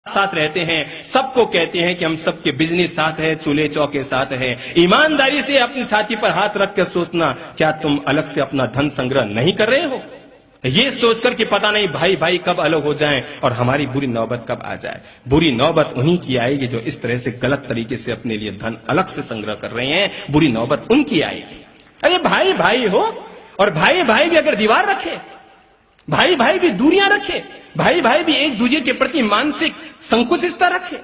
साथ रहते हैं, सबको कहते हैं कि हम सबके बिजनेस साथ है, चूल्हे चौके साथ है। ईमानदारी से अपनी छाती पर हाथ रख कर सोचना, क्या तुम अलग से अपना धन संग्रह नहीं कर रहे हो? ये सोचकर कि पता नहीं भाई भाई कब अलग हो जाएं और हमारी बुरी नौबत कब आ जाए। बुरी नौबत उन्हीं की आएगी जो इस तरह से गलत तरीके से अपने लिए धन अलग से संग्रह कर रहे हैं। बुरी नौबत उनकी आएगी। अरे भाई भाई हो, और भाई भाई भी अगर दीवार रखे, भाई भाई भी दूरियां रखे, भाई भाई भी एक दूसरे के प्रति मानसिक संकुचितता रखे।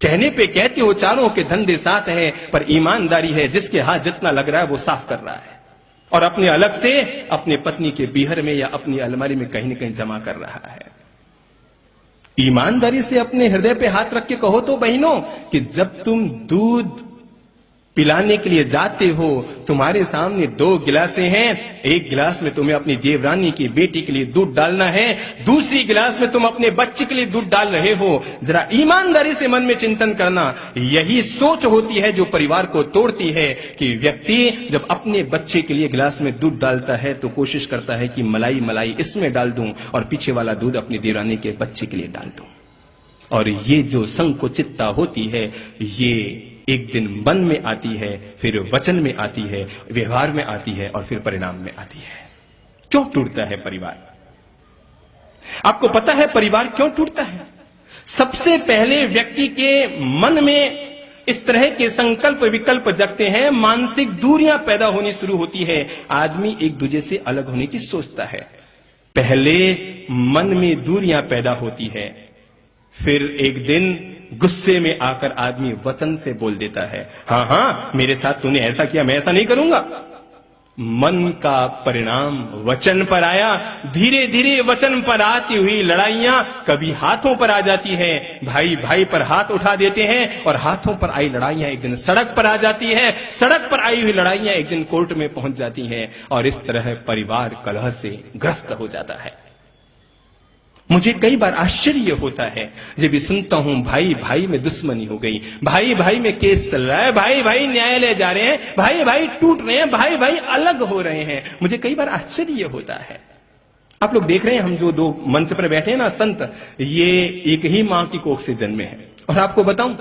कहने पे कहते हो चारों के धंधे साथ है, पर ईमानदारी है जिसके हाथ जितना लग रहा है वो साफ कर रहा है और अपने अलग से अपने पत्नी के बीहर में या अपनी अलमारी में कहीं न कहीं जमा कर रहा है। ईमानदारी से अपने हृदय पे हाथ रख के कहो तो बहनों कि जब तुम दूध पिलाने के लिए जाते हो, तुम्हारे सामने 2 गिलासें हैं। एक गिलास में तुम्हें अपनी देवरानी की बेटी के लिए दूध डालना है, दूसरी गिलास में तुम अपने बच्चे के लिए दूध डाल रहे हो। जरा ईमानदारी से मन में चिंतन करना। यही सोच होती है जो परिवार को तोड़ती है कि व्यक्ति जब अपने बच्चे के लिए गिलास में दूध डालता है तो कोशिश करता है कि मलाई मलाई इसमें डाल दूं और पीछे वाला दूध अपनी देवरानी के बच्चे के लिए डाल दूं। और ये जो संकुचितता होती है, ये एक दिन मन में आती है, फिर वचन में आती है, व्यवहार में आती है और फिर परिणाम में आती है। क्यों टूटता है परिवार? आपको पता है परिवार क्यों टूटता है? सबसे पहले व्यक्ति के मन में इस तरह के संकल्प विकल्प जगते हैं, मानसिक दूरियां पैदा होनी शुरू होती है। आदमी एक दूसरे से अलग होने की सोचता है। पहले मन में दूरियां पैदा होती है, फिर एक दिन गुस्से में आकर आदमी वचन से बोल देता है, हां हां मेरे साथ तूने ऐसा किया, मैं ऐसा नहीं करूंगा। मन का परिणाम वचन पर आया। धीरे धीरे वचन पर आती हुई लड़ाइयां कभी हाथों पर आ जाती है, भाई भाई पर हाथ उठा देते हैं और हाथों पर आई लड़ाइयां एक दिन सड़क पर आ जाती है, सड़क पर आई हुई लड़ाइयां एक दिन कोर्ट में पहुंच जाती हैं और इस तरह परिवार कलह से ग्रस्त हो जाता है। मुझे कई बार आश्चर्य होता है जब भी सुनता हूं भाई भाई में दुश्मनी हो गई, भाई भाई में केस चल रहा है, भाई भाई न्यायालय जा रहे हैं, भाई भाई टूट रहे हैं, भाई भाई अलग हो रहे हैं। मुझे कई बार आश्चर्य होता है। आप लोग देख रहे हैं, हम जो 2 मंच पर बैठे हैं ना संत, ये एक ही मां की कोख से जन्मे हैं। और आपको बताऊं,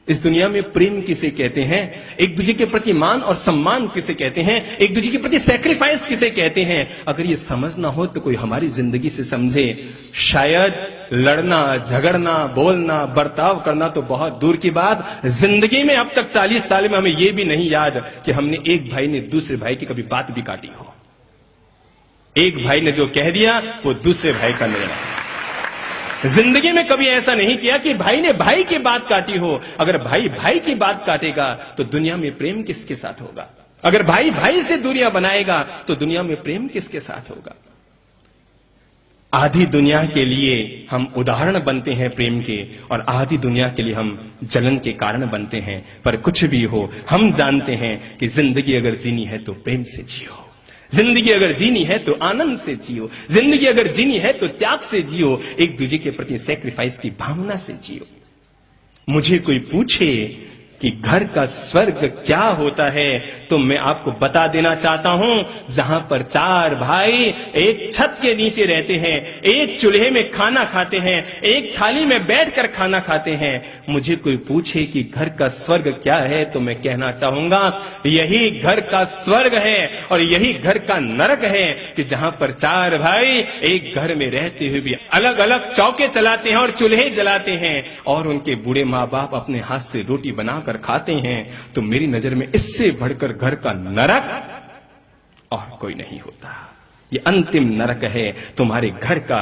इस दुनिया में प्रेम किसे कहते हैं, एक दूसरे के प्रति मान और सम्मान किसे कहते हैं, एक दूसरे के प्रति सैक्रिफाइस किसे कहते हैं, अगर ये समझना हो तो कोई हमारी जिंदगी से समझे। शायद लड़ना, झगड़ना, बोलना, बर्ताव करना तो बहुत दूर की बात, जिंदगी में अब तक 40 साल में हमें यह भी नहीं याद कि हमने एक भाई ने दूसरे भाई की कभी बात भी काटी हो। एक भाई ने जो कह दिया वो दूसरे भाई का निर्णय। जिंदगी में कभी ऐसा नहीं किया कि भाई ने भाई की बात काटी हो। अगर भाई भाई की बात काटेगा तो दुनिया में प्रेम किसके साथ होगा? अगर भाई भाई से दूरियां बनाएगा तो दुनिया में प्रेम किसके साथ होगा? आधी दुनिया के लिए हम उदाहरण बनते हैं प्रेम के, और आधी दुनिया के लिए हम जलन के कारण बनते हैं। पर कुछ भी हो, हम जानते हैं कि जिंदगी अगर जीनी है तो प्रेम से जियो, जिंदगी अगर जीनी है तो आनंद से जियो, जिंदगी अगर जीनी है तो त्याग से जियो, एक दूसरे के प्रति सैक्रिफाइस की भावना से जियो। मुझे कोई पूछे कि घर का स्वर्ग क्या होता है तो मैं आपको बता देना चाहता हूं, जहां पर 4 भाई एक छत के नीचे रहते हैं, एक चूल्हे में खाना खाते हैं, एक थाली में बैठकर खाना खाते हैं। मुझे कोई पूछे कि घर का स्वर्ग क्या है तो मैं कहना चाहूंगा, यही घर का स्वर्ग है और यही घर का नरक है कि जहां पर 4 भाई एक घर में रहते हुए भी अलग अलग चौके चलाते हैं और चूल्हे जलाते हैं और उनके बूढ़े माँ बाप अपने हाथ से रोटी बना खाते हैं। तो मेरी नजर में इससे बढ़कर घर का नरक और कोई नहीं होता। ये अंतिम नरक है तुम्हारे घर का।